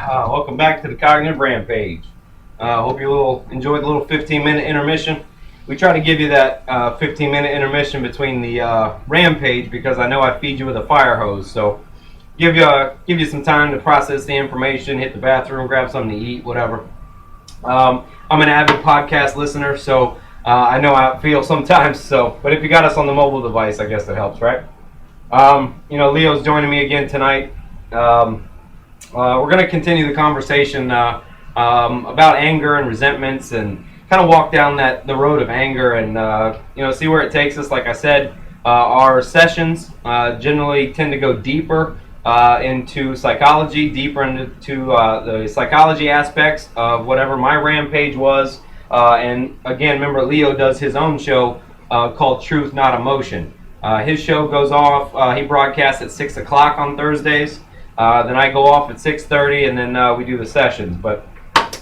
Welcome back to the Cognitive Rampage. Hope you enjoyed the little 15-minute intermission. We try to give you that 15-minute intermission between the rampage because I know I feed you with a fire hose. So give you some time to process the information, hit the bathroom, grab something to eat, whatever. I'm an avid podcast listener, so I know how it feels sometimes. But if you got us on the mobile device, I guess that helps, right? Leo's joining me again tonight. We're going to continue the conversation about anger and resentments, and kind of walk down the road of anger, and see where it takes us. Like I said, our sessions generally tend to go deeper into psychology, deeper into the psychology aspects of whatever my rampage was. And again, remember, Leo does his own show called Truth Not Emotion. His show goes off. He broadcasts at 6 o'clock on Thursdays. Then I go off at 6:30, and then we do the sessions. But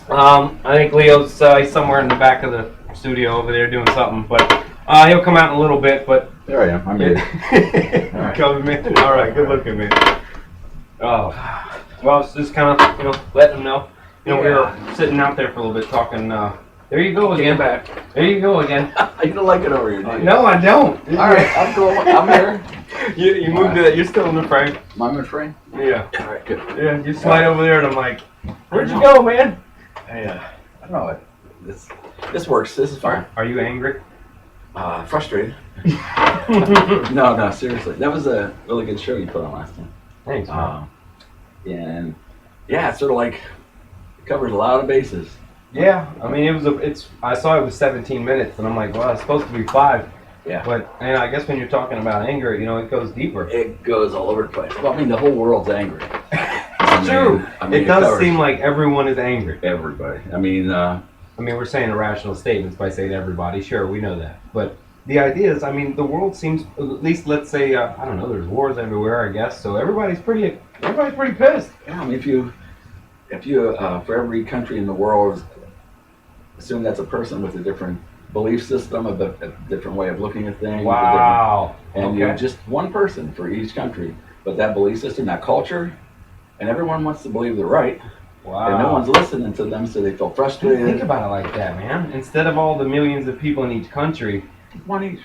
I think Leo's he's somewhere in the back of the studio over there doing something. But he'll come out in a little bit. But there I am. I'm here. Right. Coming in. All right, good looking, man. Oh, well, it's just kind of letting them know. We were sitting out there for a little bit talking. There you go again. Back. There you go again. You don't like it over here, do you? No, I don't. All right, I'm cool. I'm here. You moved to that. You're still in the frame. I'm in frame? Yeah. All right, good. Yeah, you slide over there, and I'm like, where'd you go, man? I don't know. This works. This is fine. Are you angry? Frustrated. No, seriously. That was a really good show you put on last time. Thanks, man. And yeah, it's sort of like it covers a lot of bases. Yeah, I mean, I saw it was 17 minutes, and I'm like, well, it's supposed to be 5. Yeah. But I guess when you're talking about anger, it goes deeper. It goes all over the place. Well, I mean, the whole world's angry. It's true. It does seem like everyone is angry. Everybody. I mean, we're saying irrational statements by saying everybody. Sure, we know that. But the idea is, the world seems, at least let's say, I don't know, there's wars everywhere, I guess. So everybody's pretty pissed. Yeah, I mean, if you for every country in the world, assume that's a person with a different belief system, a different way of looking at things. Wow. And you're just one person for each country, but that belief system, that culture, and everyone wants to believe they're right. Wow. And no one's listening to them, so they feel frustrated. Think about it like that, man. Instead of all the millions of people in each country, one each.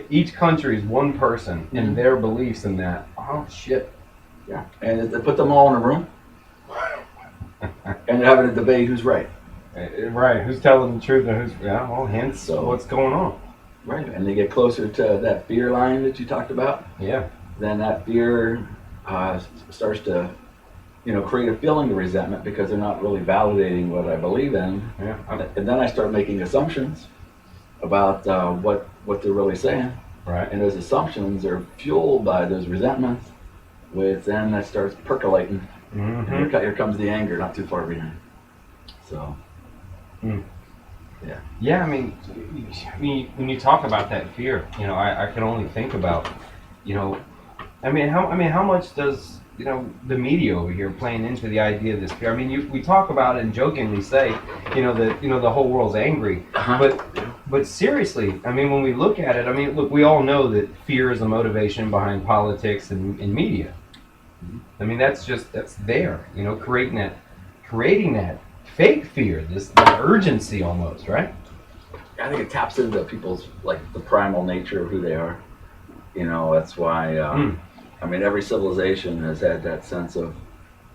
Each country is one person and their beliefs in that. Oh, shit. Yeah. And they put them all in a room, and they're having a debate who's right. Right, who's telling the truth and hence what's going on. Right, and they get closer to that fear line that you talked about. Yeah. Then that fear starts to, create a feeling of resentment because they're not really validating what I believe in. Yeah. And then I start making assumptions about what they're really saying. Right. And those assumptions are fueled by those resentments, which then that starts percolating. Mm-hmm. And here comes the anger, not too far behind. So. Yeah. Yeah, when you talk about that fear, I can only think about, how much does the media over here playing into the idea of this fear? We talk about it and jokingly say, that the whole world's angry, but seriously, when we look at it, look, we all know that fear is a motivation behind politics and media. Mm-hmm. That's there, creating that fake fear, this urgency almost, right? I think it taps into people's, the primal nature of who they are. That's why, every civilization has had that sense of,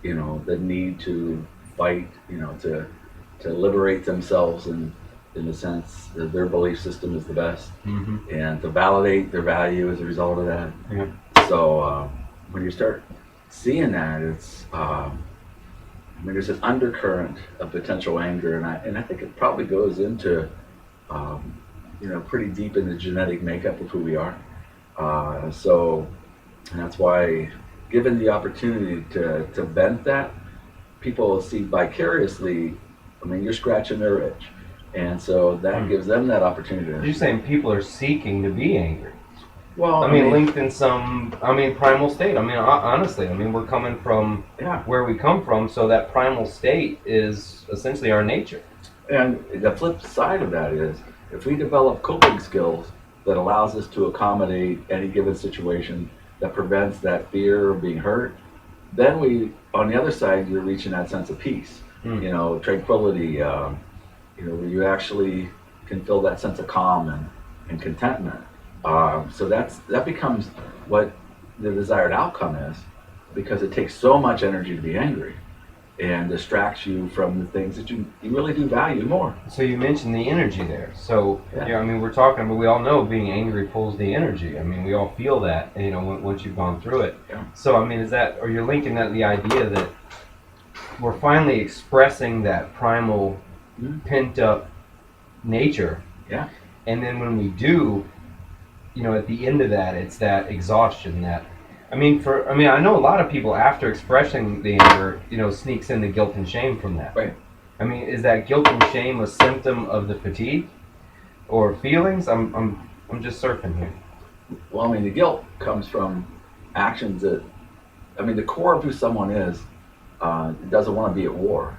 the need to fight, to liberate themselves in the sense that their belief system is the best, and to validate their value as a result of that. Yeah. So when you start seeing that, it's... there's an undercurrent of potential anger, and I think it probably goes into, pretty deep in the genetic makeup of who we are. And that's why, given the opportunity to vent that, people see vicariously. You're scratching their itch, and so that gives them that opportunity. You're saying people are seeking to be angry. Well, linked in some, primal state. Honestly, we're coming from where we come from, so that primal state is essentially our nature. And the flip side of that is, if we develop coping skills that allows us to accommodate any given situation that prevents that fear of being hurt, then on the other side, you're reaching that sense of peace, Mm. tranquility, where you actually can feel that sense of calm and contentment. So that becomes what the desired outcome is, because it takes so much energy to be angry and distracts you from the things that you really do value more. So you mentioned the energy there. So Yeah. yeah, I mean, we're talking, but we all know being angry pulls the energy. I mean, we all feel that, once you've gone through it. Yeah. So I mean, or you're linking that to the idea that we're finally expressing that primal, Mhm. pent up nature. Yeah. And then when we do, at the end of that, it's that exhaustion that. I know a lot of people after expressing the anger, sneaks in the guilt and shame from that. Right. I mean, is that guilt and shame a symptom of the fatigue or feelings? I'm just surfing here. Well, I mean, the guilt comes from actions the core of who someone is doesn't want to be at war.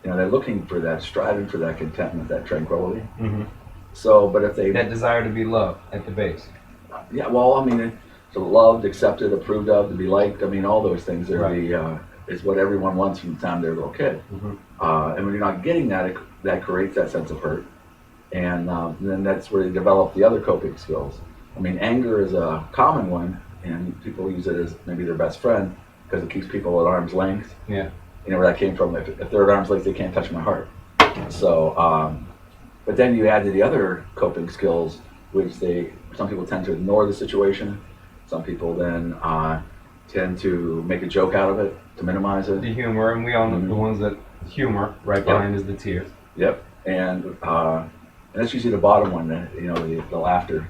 They're looking for that, striving for that contentment, that tranquility. Mm-hmm. So, but if they, That desire to be loved at the base. yeah, well, so loved, accepted, approved of, to be liked. All those things are Right. is what everyone wants from the time they're a little kid. Mm-hmm. And when you're not getting that, that creates that sense of hurt. And then that's where you develop the other coping skills. Anger is a common one, and people use it as maybe their best friend because it keeps people at arm's length. Yeah. You know where that came from? If they're at arm's length, they can't touch my heart. So, but then you add to the other coping skills, which some people tend to ignore the situation. Some people then tend to make a joke out of it to minimize it. The humor, and we all know the ones that humor right behind is the tears. Yep, and that's usually the bottom one. The laughter.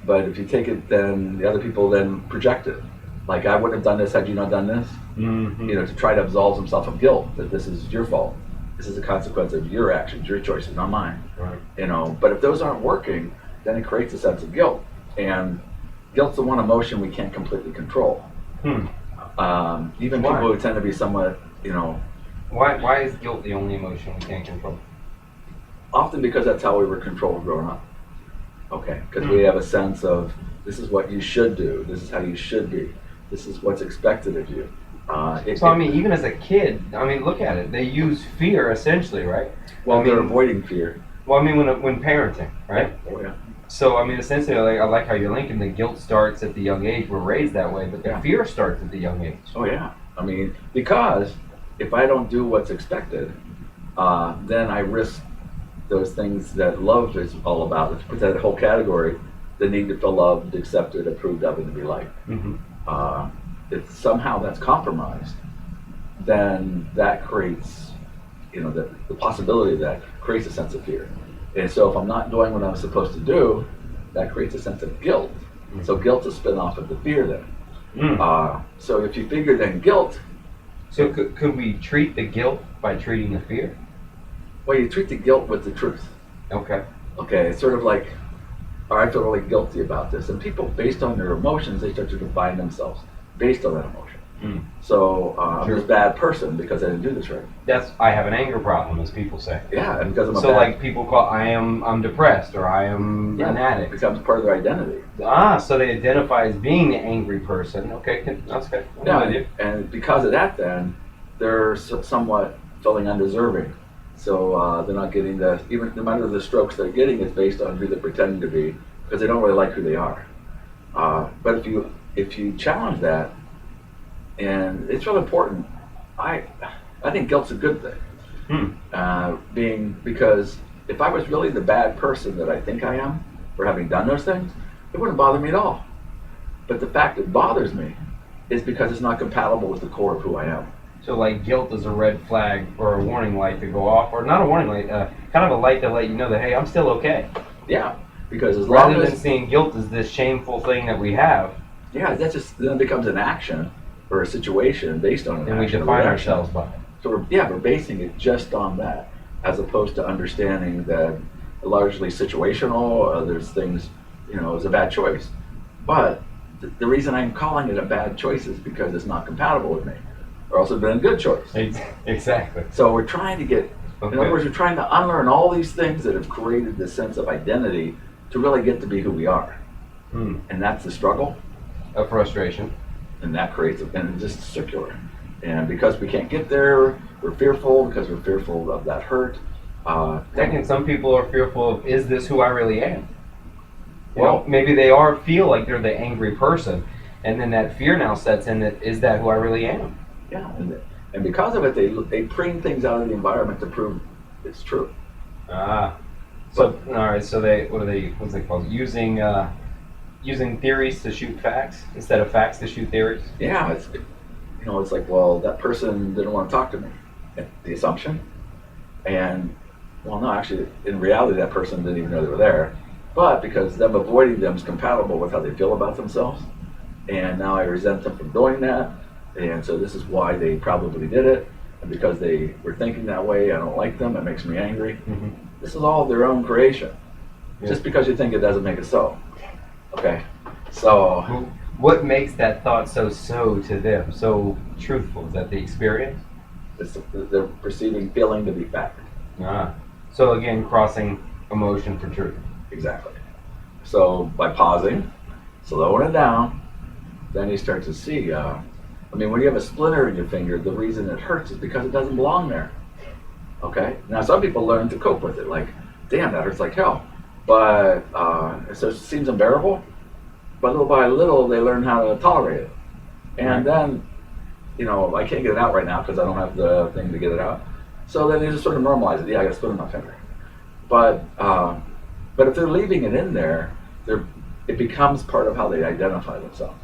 But if you take it, then the other people then project it. Like, I wouldn't have done this had you not done this. Mm-hmm. To try to absolve himself of guilt, that this is your fault. This is a consequence of your actions, your choices, not mine. Right. But if those aren't working, then it creates a sense of guilt. And guilt's the one emotion we can't completely control. Hmm. Even Why? people who tend to be somewhat, Why is guilt the only emotion we can't control? often because that's how we were controlled growing up. Okay, because we have a sense of, this is what you should do, this is how you should be, this is what's expected of you. Even as a kid, look at it. They use fear essentially, right? Well, they're avoiding fear. Well, when parenting, right? Oh yeah. So, essentially, I like how you're linking the guilt starts at the young age. We're raised that way, but the fear starts at the young age. Oh yeah. Because if I don't do what's expected, then I risk those things that love is all about. Let's put that whole category: the need to feel loved, accepted, approved of, and to be liked. Mm-hmm. If somehow that's compromised, then that creates, the possibility of that creates a sense of fear. And so if I'm not doing what I'm supposed to do, that creates a sense of guilt. Mm-hmm. So guilt's a spin-off of the fear then. Mm. So if you figure then guilt. So could we treat the guilt by treating the fear? Well, you treat the guilt with the truth. Okay. Okay, it's sort of like, I feel really guilty about this. And people, based on their emotions, they start to define themselves based on that emotion. Mm. So I'm a bad person because I didn't do this right. I have an anger problem, as people say. Yeah, and because like people call, I'm depressed, or I am an addict. It becomes part of their identity. So they identify as being the angry person. Okay, that's good. Yeah, and because of that, then they're somewhat feeling undeserving. So they're not getting even no matter the strokes they're getting is based on who they're pretending to be, because they don't really like who they are. But if you challenge that, and it's really important, I think guilt's a good thing. Because if I was really the bad person that I think I am for having done those things, it wouldn't bother me at all. But the fact it bothers me is because it's not compatible with the core of who I am. So like guilt is a red flag or a warning light to go off, or not a warning light, kind of a light to let you know that, hey, I'm still okay. Yeah, because as long rather than seeing guilt as this shameful thing that we have. Yeah, that just then becomes an action or a situation based on an action. And we define ourselves by it. So we're basing it just on that, as opposed to understanding that largely situational. There's things, it's a bad choice, but the reason I'm calling it a bad choice is because it's not compatible with me. Or else it'd been a good choice. Exactly. So we're trying to in other words, we're trying to unlearn all these things that have created this sense of identity to really get to be who we are. And that's the struggle. A frustration. and that creates and it's just circular. And because we can't get there, we're fearful because we're fearful of that hurt. And some people are fearful of, is this who I really am? Well, Maybe they feel like they're the angry person, and then that fear now sets in. That is that who I really am? yeah, and because of it, they bring things out of the environment to prove it's true. Ah, so all right. So what's they called? Using theories to shoot facts instead of facts to shoot theories. Yeah, it's like, well, that person didn't want to talk to me. The assumption, and well, no, actually, in reality, that person didn't even know they were there. But because them avoiding them is compatible with how they feel about themselves, and now I resent them for doing that, and so this is why they probably did it, and because they were thinking that way, I don't like them. It makes me angry. Mm-hmm. This is all their own creation. Yeah. Just because you think it doesn't make it so. Okay, so what makes that thought so to them, so truthful? Is that the experience? they're perceiving feeling to be fact. Ah, so again, crossing emotion for truth. Exactly. So by pausing, slowing it down, then you start to see. When you have a splinter in your finger, the reason it hurts is because it doesn't belong there. Okay. Now some people learn to cope with it, like, damn, that hurts like hell. But so it seems unbearable. But little by little, they learn how to tolerate it. And then, I can't get it out right now because I don't have the thing to get it out. So then they just sort of normalize it. Yeah, I got a splinter in my finger. But if they're leaving it in there, it becomes part of how they identify themselves.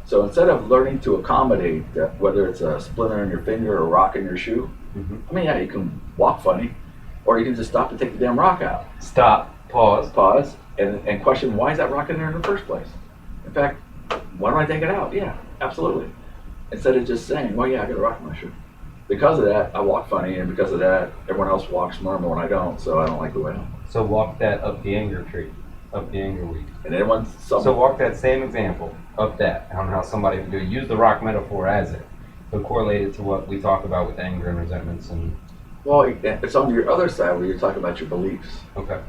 So instead of learning to accommodate that, whether it's a splinter in your finger or a rock in your shoe, Mm-hmm. you can walk funny, or you can just stop and take the damn rock out. Stop. Pause. And question, why is that rock in there in the first place? In fact, why don't I take it out? Yeah, absolutely. Instead of just saying, well, yeah, I got a rock in my shoe. Because of that, I walk funny, and because of that, everyone else walks normal and I don't, so I don't like who I am. So walk that up the anger tree, up the anger weed. And so walk that same example up that. I don't know how somebody would do it. Use the rock metaphor as it, but correlate it to what we talk about with anger and resentments and. Well, it's on your other side where you're talking about your beliefs. Okay.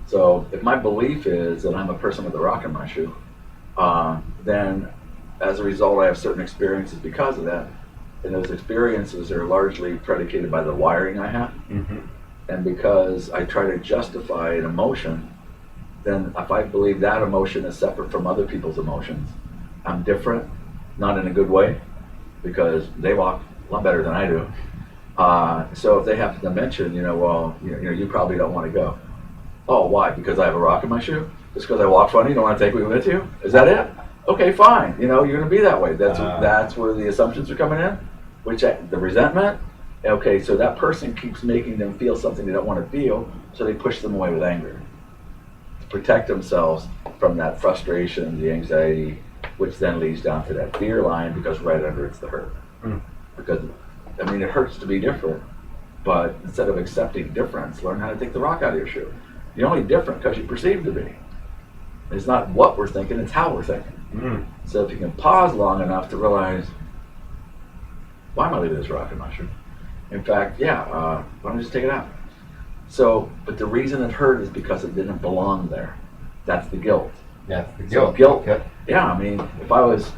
So if my belief is that I'm a person with a rock in my shoe, then as a result, I have certain experiences because of that. And those experiences are largely predicated by the wiring I have. Mm-hmm. And because I try to justify an emotion, then if I believe that emotion is separate from other people's emotions, I'm different, not in a good way, because they walk a lot better than I do. So if they have to mention, you probably don't want to go. Oh, why? Because I have a rock in my shoe? Just because I walk funny, you don't want to take me with you? Is that it? Okay, fine. You're going to be that way. That's where the assumptions are coming in, the resentment. Okay, so that person keeps making them feel something they don't want to feel, so they push them away with anger to protect themselves from that frustration, the anxiety, which then leads down to that fear line, because right under it's the hurt. Because, it hurts to be different, but instead of accepting difference, learn how to take the rock out of your shoe. You're only different because you perceive to be. It's not what we're thinking, it's how we're thinking. So if you can pause long enough to realize, why am I leaving this rock in my shoe? In fact, why don't I just take it out? So, but the reason it hurt is because it didn't belong there. That's the guilt. That's the guilt. So guilt, okay. Yeah, if I was,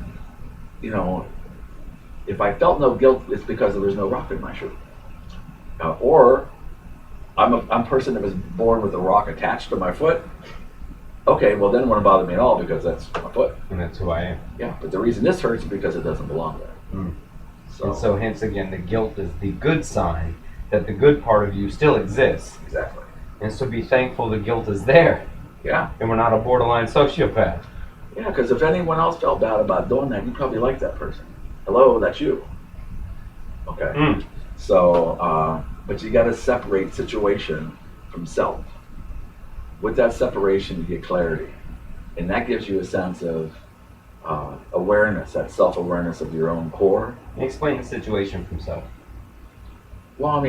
if I felt no guilt, it's because there's no rock in my shoe. Or I'm a person that was born with a rock attached to my foot. Okay, well then it wouldn't bother me at all because that's my foot. And that's who I am. Yeah, but the reason this hurts is because it doesn't belong there. And so hence again, the guilt is the good sign that the good part of you still exists. Exactly. And so be thankful the guilt is there. Yeah. And we're not a borderline sociopath. Yeah, because if anyone else felt bad about doing that, you probably like that person. Hello, that's you. Okay. So, but you got to separate situation from self. With that separation, you get clarity. And that gives you a sense of awareness, that self-awareness of your own core. Explain the situation from self. Well,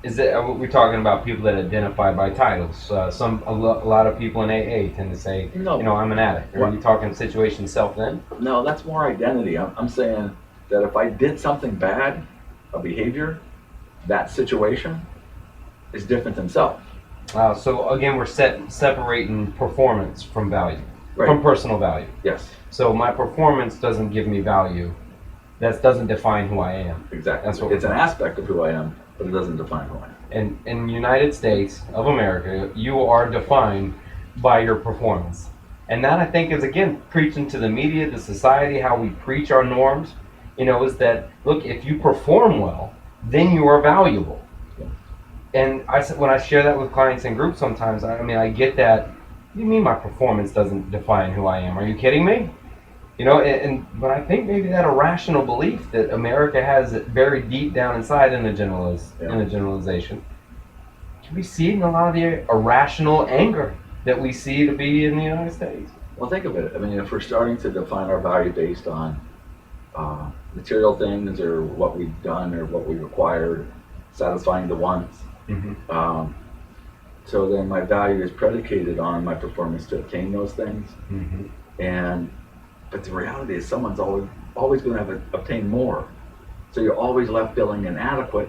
is it? We're talking about people that identify by titles. A lot of people in AA tend to say, no, I'm an addict. Are you talking situation self then? No, that's more identity. I'm saying that if I did something bad, a behavior, that situation is different than self. So again, we're separating performance from value. from personal value. Yes. So my performance doesn't give me value. That doesn't define who I am. Exactly. That's what it's an aspect of who I am, but it doesn't define who I am. And in the United States of America, you are defined by your performance. And that, I think, is, again, preaching to the media, the society, how we preach our norms, is that, look, if you perform well, then you are valuable. Yeah. And when I share that with clients in groups sometimes, I get that, what do you mean my performance doesn't define who I am? Are you kidding me? But I think maybe that irrational belief that America has buried deep down inside in the generalization, can we see in a lot of the irrational anger that we see to be in the United States? Well, think of it. If we're starting to define our value based on material things or what we've done or what we required, satisfying the wants, so then my value is predicated on my performance to obtain those things. But the reality is someone's always going to obtain more. So you're always left feeling inadequate,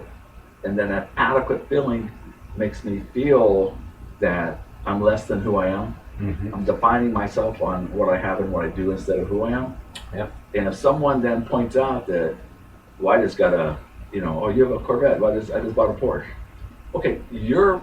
and then that adequate feeling makes me feel that I'm less than who I am. I'm defining myself on what I have and what I do instead of who I am. Yep. And if someone then points out that, well, I just got a, oh, you have a Corvette, I just bought a Porsche. Okay, your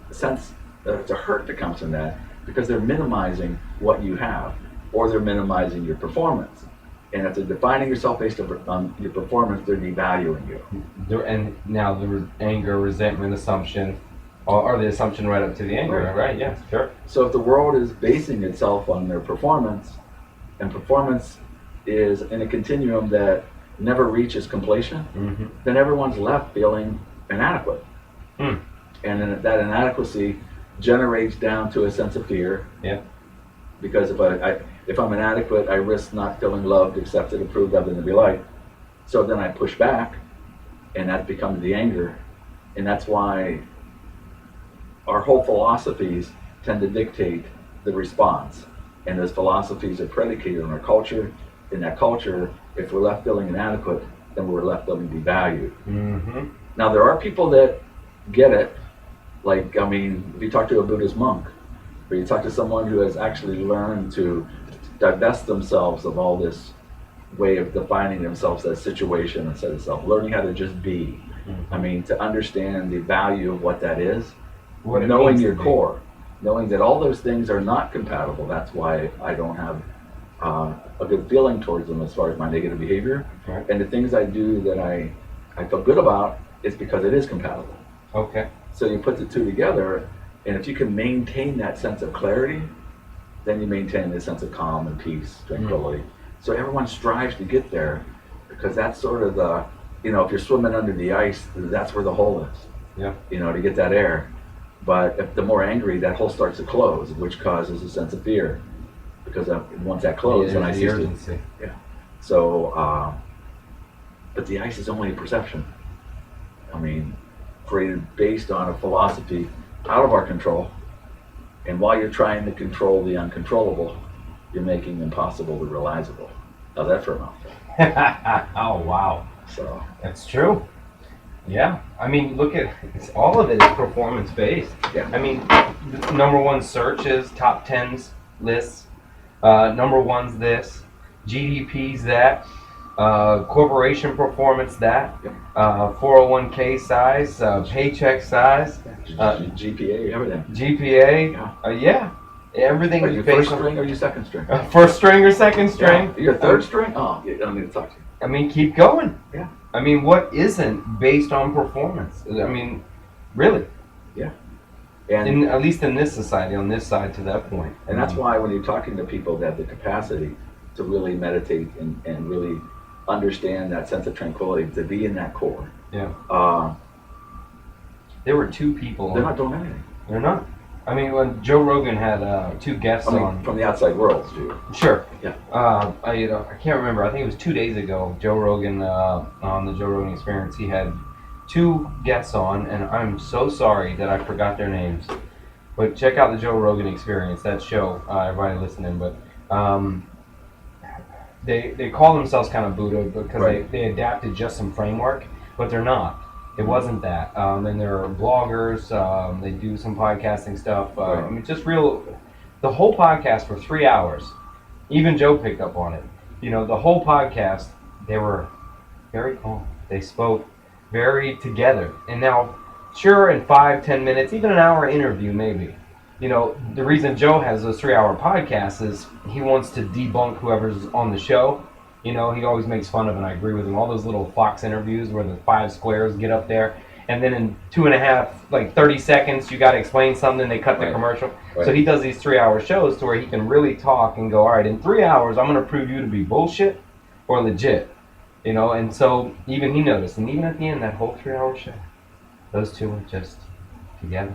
sense, it's a hurt that comes from that because they're minimizing what you have, or they're minimizing your performance. And if they're defining yourself based on your performance, they're devaluing you. And now the anger, resentment, assumption, or the assumption right up to the anger, right? Yeah, sure. So if the world is basing itself on their performance, and performance is in a continuum that never reaches completion, then everyone's left feeling inadequate. And then that inadequacy generates down to a sense of fear. Yeah. Because if I'm inadequate, I risk not feeling loved, accepted, approved of, and to be liked. So then I push back, and that becomes the anger. And that's why our whole philosophies tend to dictate the response. And those philosophies are predicated on our culture. In that culture, if we're left feeling inadequate, then we're left feeling devalued. Now, there are people that get it. Like, if you talk to a Buddhist monk, or you talk to someone who has actually learned to divest themselves of all this way of defining themselves as situation instead of self, learning how to just be. To understand the value of what that is, knowing your core, knowing that all those things are not compatible. That's why I don't have a good feeling towards them as far as my negative behavior. Right. And the things I do that I feel good about is because it is compatible. Okay. So you put the two together, and if you can maintain that sense of clarity, then you maintain this sense of calm and peace, tranquility. So everyone strives to get there, because that's sort of the, if you're swimming under the ice, that's where the hole is. Yeah. To get that air. But if the more angry, that hole starts to close, which causes a sense of fear, because once that closes, then I see urgency. Yeah. So, but the ice is only a perception. Created based on a philosophy out of our control. And while you're trying to control the uncontrollable, you're making impossible the realizable. How's that for a mouthful? Oh, wow. So that's true. Yeah. Look at all of it is performance based. Yeah. The number one search is top 10s lists. Number one's this. GDP's that. Corporation performance that. Yep. 401k size. Paycheck size. GPA, everything. GPA. Yeah. Everything Are is you based first on string or are you second string? first string or second string. Yeah. You're third string? Oh, yeah, I don't need to talk to you. Keep going. Yeah. What isn't based on performance? Really. Yeah. And At least in this society, on this side to that point. And that's why when you're talking to people that have the capacity to really meditate and really understand that sense of tranquility, to be in that core. Yeah. There were two people. They're not doing anything. They're not. When Joe Rogan had two guests on. From the outside world, too. Sure. Yeah. I can't remember. I think it was 2 days ago. Joe Rogan on the Joe Rogan Experience. He had two guests on, and I'm so sorry that I forgot their names. But check out the Joe Rogan Experience. That show. Everybody listening, but they call themselves kind of Buddha because they adapted just some framework, but they're not. It wasn't that. And they're bloggers. They do some podcasting stuff. Just real the whole podcast for 3 hours. Even Joe picked up on it. You know, the whole podcast, they were very calm. They spoke very together. And now, sure, in 5, 10 minutes, even an hour interview, maybe. You know, the reason Joe has those 3 hour podcasts is he wants to debunk whoever's on the show. You know, he always makes fun of, and I agree with him, all those little Fox interviews where the 5 squares get up there, and then in 2.5, 30 seconds, you got to explain something, they cut the commercial. Right. So he does these 3 hour shows to where he can really talk and go, all right, in 3 hours, I'm going to prove you to be bullshit or legit. You know, and so even he noticed, and even at the end, that whole 3 hour show, those two were just together,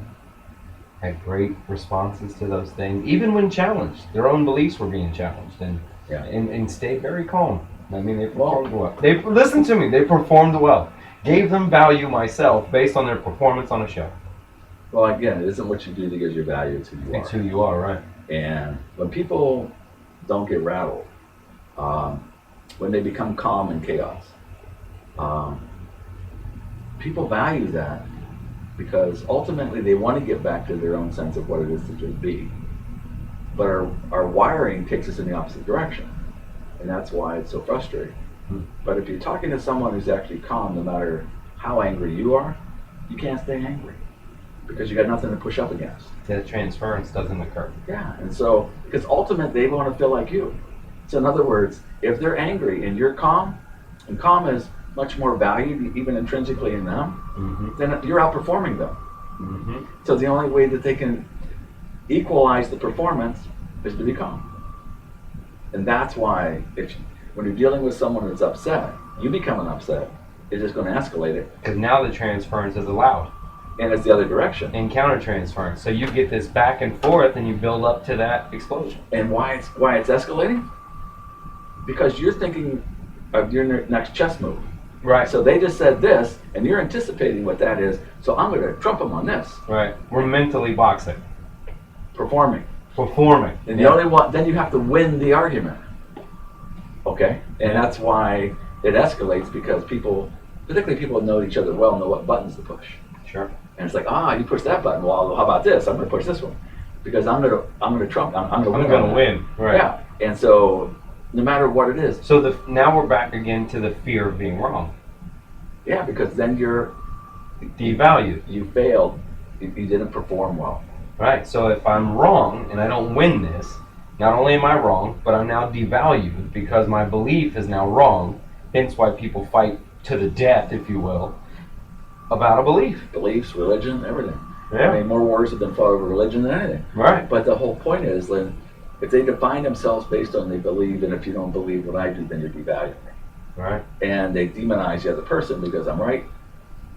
had great responses to those things, even when challenged. Their own beliefs were being challenged, and stayed very calm. I mean, they performed well. They listened to me. They performed well. Gave them value myself based on their performance on a show. Well, again, it isn't what you do that gives you value. It's who you are. It's who you are, right? And when people don't get rattled, when they become calm in chaos, people value that because ultimately they want to get back to their own sense of what it is to just be. But our wiring takes us in the opposite direction. And that's why it's so frustrating. But if you're talking to someone who's actually calm, no matter how angry you are, you can't stay angry because you got nothing to push up against. The transference doesn't occur. Yeah, and so, because ultimately they want to feel like you. So in other words, if they're angry and you're calm, and calm is much more valued even intrinsically in them, then you're outperforming them. So the only way that they can equalize the performance is to be calm. And that's why when you're dealing with someone that's upset, you becoming upset is just going to escalate it. Because now the transference is allowed. And it's the other direction. And counter-transference. So you get this back and forth and you build up to that explosion. And why it's escalating? Because you're thinking of your next chess move. Right. So they just said this, and you're anticipating what that is, so I'm going to trump them on this. Right. We're mentally boxing. Performing. And the only one, then you have to win the argument. Okay? And that's why it escalates, because people, particularly people who know each other well, know what buttons to push. Sure. And it's like, you push that button. Well, how about this? I'm going to push this one because I'm going to trump. I'm going to win. Right. Yeah. And so, no matter what it is. So now we're back again to the fear of being wrong. Yeah, because then you're devalued. You failed. You didn't perform well. Right. So if I'm wrong and I don't win this, not only am I wrong, but I'm now devalued because my belief is now wrong. Hence why people fight to the death, if you will, about a belief. Beliefs, religion, everything. Yeah. I mean, more wars have been fought over religion than anything. Right. But the whole point is, Lynn, if they define themselves based on they believe, and if you don't believe what I do, then you're devaluing me. Right. And they demonize the other person because I'm right.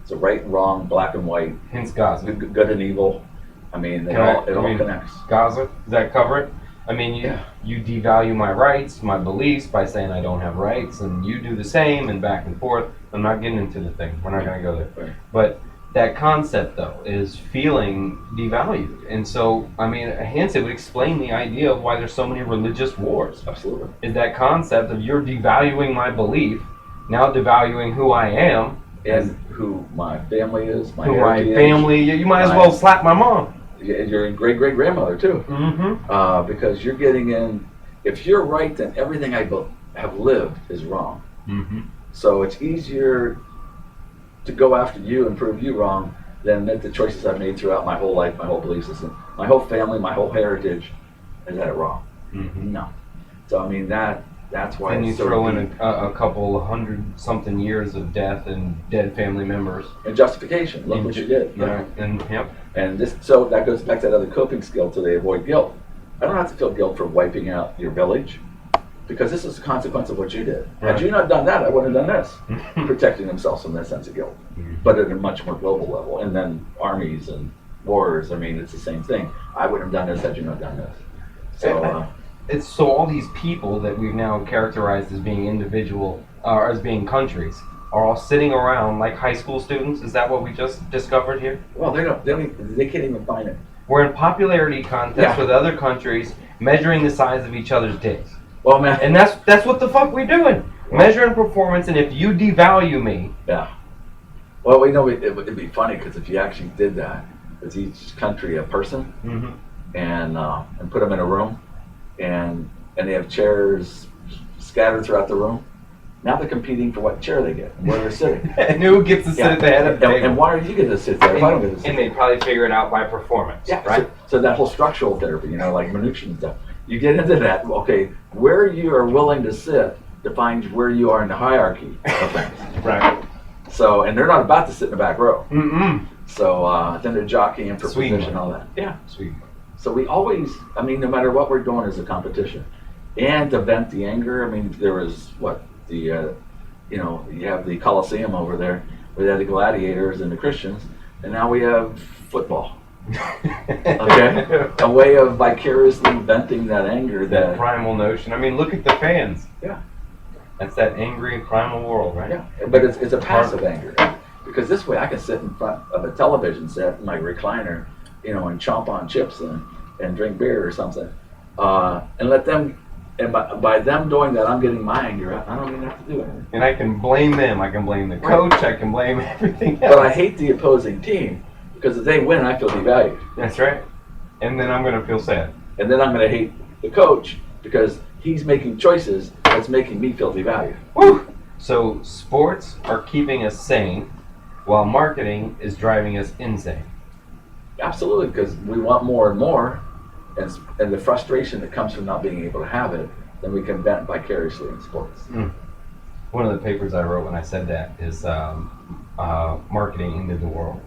It's a right and wrong, black and white. Hence Gaza. Good and evil. I mean, it all connects. Gaza, does that cover it? I mean, you devalue my rights, my beliefs by saying I don't have rights, and you do the same, and back and forth. I'm not getting into the thing. We're not going to go there. Right. But that concept, though, is feeling devalued. And so, I mean, hence it would explain the idea of why there's so many religious wars. Absolutely. Is that concept of you're devaluing my belief, now devaluing who I am. And who my family is, my heritage. My family, you might as well slap my mom. Your great-great-grandmother, too. Mm-hmm. Because you're getting in, if you're right, then everything I have lived is wrong. Mm-hmm. So it's easier to go after you and prove you wrong than admit the choices I've made throughout my whole life, my whole belief system, my whole family, my whole heritage, is that wrong? Mm-hmm. No. So, I mean, that's why and it's you so throw deep. in a couple 100-something years of death and dead family members. And justification. Look what you did. Right. And, yep. And so that goes back to that other coping skill, so they avoid guilt. I don't have to feel guilt for wiping out your village, because this is a consequence of what you did. Right. Had you not done that, I wouldn't have done this. Protecting themselves from that sense of guilt. But at a much more global level. And then armies and wars, I mean, it's the same thing. I wouldn't have done this had you not done this. So, so all these people that we've now characterized as being individual, or as being countries, are all sitting around like high school students. Is that what we just discovered here? Well, they can't even find it. We're in popularity contests with other countries, measuring the size of each other's dicks. Well, man, and that's what the fuck we're doing. Measuring performance, and if you devalue me, well, we know it'd be funny because if you actually did that, with each country a person, and put them in a room, and they have chairs scattered throughout the room. Now they're competing for what chair they get and where they're sitting. And who gets to sit at the head of the table? And why are you going to sit there if I don't get to sit And there? they probably figure it out by performance, Yeah, right? so that whole structural therapy, like Minuchin and stuff, you get into that, okay, where you are willing to sit defines where you are in the hierarchy of things. Right. So, and they're not about to sit in the back row. Mm-mm. So then they're jockeying for Sweet position and one. all that. Yeah. Sweet. So we always, no matter what we're doing, is a competition. And to vent the anger, there was you have the Colosseum over there, where they had the gladiators and the Christians, and now we have football. Okay? A way of vicariously venting that anger. That primal notion. Look at the fans. Yeah. That's that angry primal world, right? Yeah. But it's a passive anger. Because this way I can sit in front of a television set in my recliner, and chomp on chips and drink beer or something. And let them, and by them doing that, I'm getting my anger out. I don't even have to do anything. And I can blame them. I can blame the coach. I can blame everything else. But I hate the opposing team, because if they win, I feel devalued. That's right. And then I'm going to feel sad. And then I'm going to hate the coach because he's making choices that's making me feel devalued. Woo! So sports are keeping us sane, while marketing is driving us insane. Absolutely, because we want more and more, and the frustration that comes from not being able to have it, then we can vent vicariously in sports. One of the papers I wrote when I said that is marketing into the world.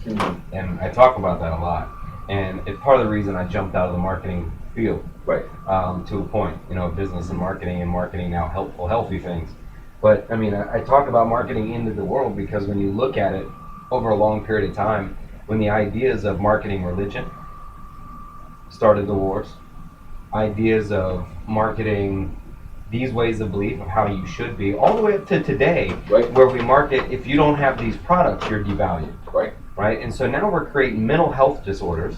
Mm-hmm. And I talk about that a lot. And it's part of the reason I jumped out of the marketing field. Right. To a point, business and marketing now helpful, healthy things. But I talk about marketing into the world because when you look at it over a long period of time, when the ideas of marketing religion started the wars, ideas of marketing these ways of belief of how you should be, all the way up to today, right, where we market, if you don't have these products, you're devalued. Right? And so now we're creating mental health disorders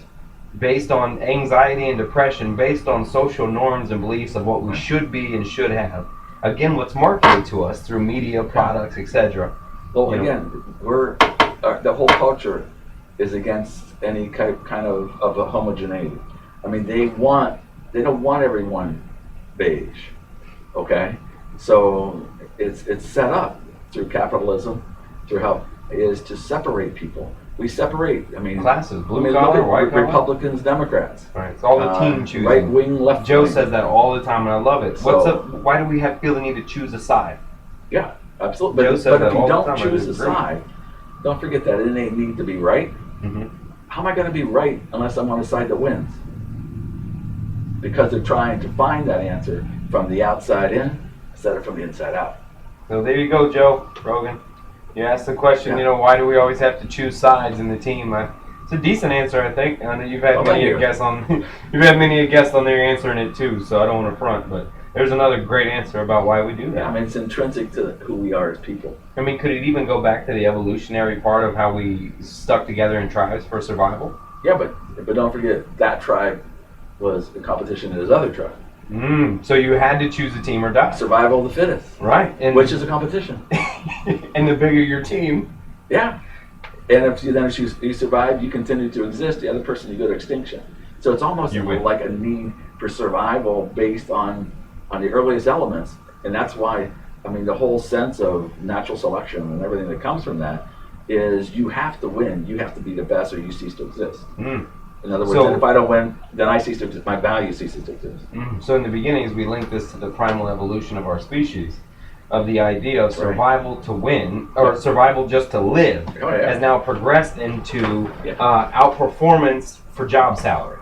based on anxiety and depression, based on social norms and beliefs of what we should be and should have. Again, what's marketed to us through media, products, etc. Well, again, the whole culture is against any kind of a homogeneity. They don't want everyone beige. Okay, so it's set up through capitalism, through how it is to separate people. We separate. Classes, blue collar, white collar, Republicans, Democrats. Right, it's all the team choosing. Right wing, left. Joe wing. says that all the time, and I love it. Why do we feel the need to choose a side? Yeah, absolutely. But if you don't choose a side, don't forget that innate need to be right. Mm-hmm. How am I going to be right unless I'm on a side that wins? Because they're trying to find that answer from the outside in instead of from the inside out. So there you go, Joe Rogan. You asked the question, why do we always have to choose sides in the team? It's a decent answer, I think. I know you've had many guests on. You've had many guests on there answering it too. So I don't want to front, but there's another great answer about why we do that. It's intrinsic to who we are as people. Could it even go back to the evolutionary part of how we stuck together in tribes for survival? Yeah, but don't forget that tribe was in competition to his other tribe. So you had to choose a team or die. Survival of the fittest. Right. Which is a competition. And the bigger your team. Yeah. And if you survive, you continue to exist. The other person, you go to extinction. So it's almost like a need for survival based on the earliest elements. And that's why, the whole sense of natural selection and everything that comes from that is you have to win. You have to be the best or you cease to exist. In other words, if I don't win, then I cease to exist. My value ceases to exist. So in the beginnings, we linked this to the primal evolution of our species, of the idea of survival to win, or survival just to live, has now progressed into outperformance for job salary.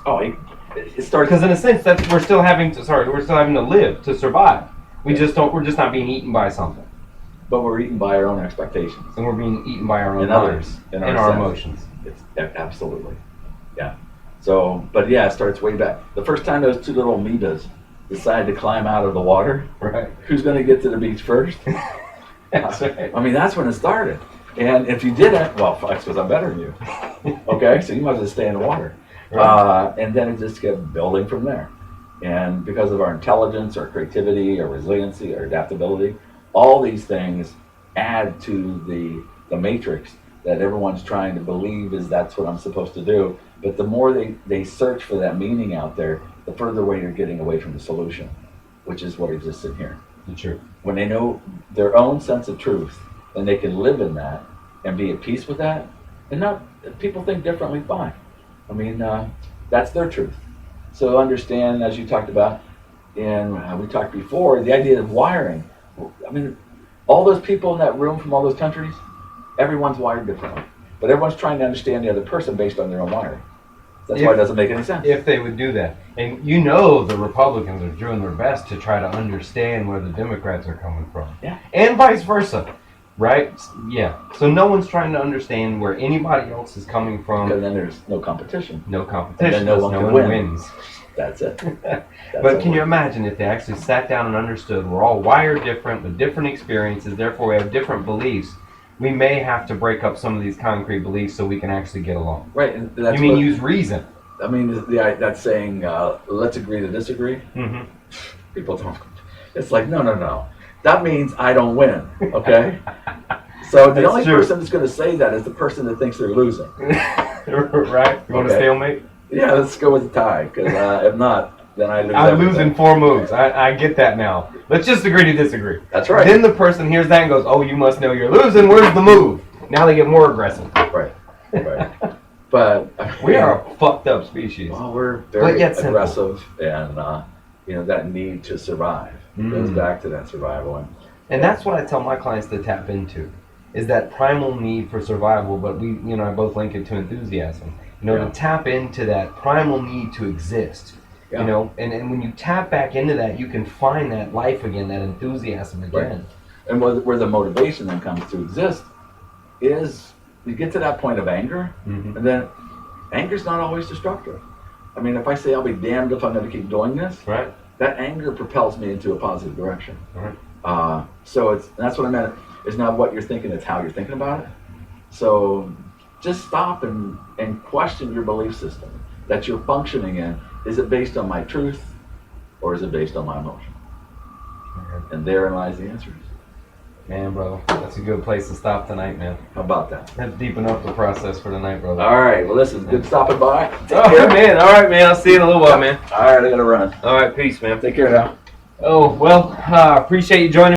It starts because in a sense we're still having to live to survive. We're just not being eaten by something. But we're eaten by our own expectations. And we're being eaten by our own minds and our emotions. Absolutely. Yeah. So, but it starts way back. The first time those two little amoebas decide to climb out of the water, who's going to get to the beach first? That's right. That's when it started. And if you didn't, well, that's because I'm better than you. Okay, so you might as well stay in the water. Right. And then it just kept building from there. And because of our intelligence, our creativity, our resiliency, our adaptability, all these things add to the matrix that everyone's trying to believe is that's what I'm supposed to do. But the more they search for that meaning out there, the further away you're getting away from the solution, which is what exists in here. The truth. When they know their own sense of truth and they can live in that and be at peace with that, and not, if people think differently, fine. I mean, that's their truth. So understand, as you talked about, and we talked before, the idea of wiring. I mean, all those people in that room from all those countries, everyone's wired differently. But everyone's trying to understand the other person based on their own wiring. That's why it doesn't make any sense. If they would do that. And you know the Republicans are doing their best to try to understand where the Democrats are coming from. Yeah. And vice versa. Right? Yeah. So no one's trying to understand where anybody else is coming from. Because then there's no competition. No competition. And then no one can wins. That's it. But can you imagine if they actually sat down and understood we're all wired different with different experiences, therefore we have different beliefs. We may have to break up some of these concrete beliefs so we can actually get along. Right. And that's you mean use reason? I mean, that's saying let's agree to disagree. Mm-hmm. People don't. It's like no. That means I don't win. Okay. So the only person that's going to say that is the person that thinks they're losing. Right? You want a stalemate? Yeah, let's go with the tie. Because if not, then I lose. I lose in 4 moves. I get that now. Let's just agree to disagree. That's right. Then the person hears that and goes, "Oh, you must know you're losing. Where's the move?" Now they get more aggressive. Right. But we are a fucked up species. Well, we're very aggressive, simple. And that need to survive goes back to that survival. And that's what I tell my clients to tap into, is that primal need for survival. But I both link it to enthusiasm. To tap into that primal need to exist. Yeah. And when you tap back into that, you can find that life again, that enthusiasm again. Right. And where the motivation then comes to exist is you get to that point of anger, and then anger's not always destructive. I mean, if I say I'll be damned if I'm going to keep doing this, right, that anger propels me into a positive direction. Right. So that's what I meant. It's not what you're thinking; it's how you're thinking about it. So just stop and question your belief system that you're functioning in. Is it based on my truth, or is it based on my emotion? Okay. And therein lies the answers. Man, brother, that's a good place to stop tonight, man. How about that? That's deepen up the process for tonight, brother. All right. Well, listen, good stopping by. Take care, man. All right, man. I'll see you in a little while, man. All right, I gotta run. All right, peace, man. Take care now. Oh, well, appreciate you joining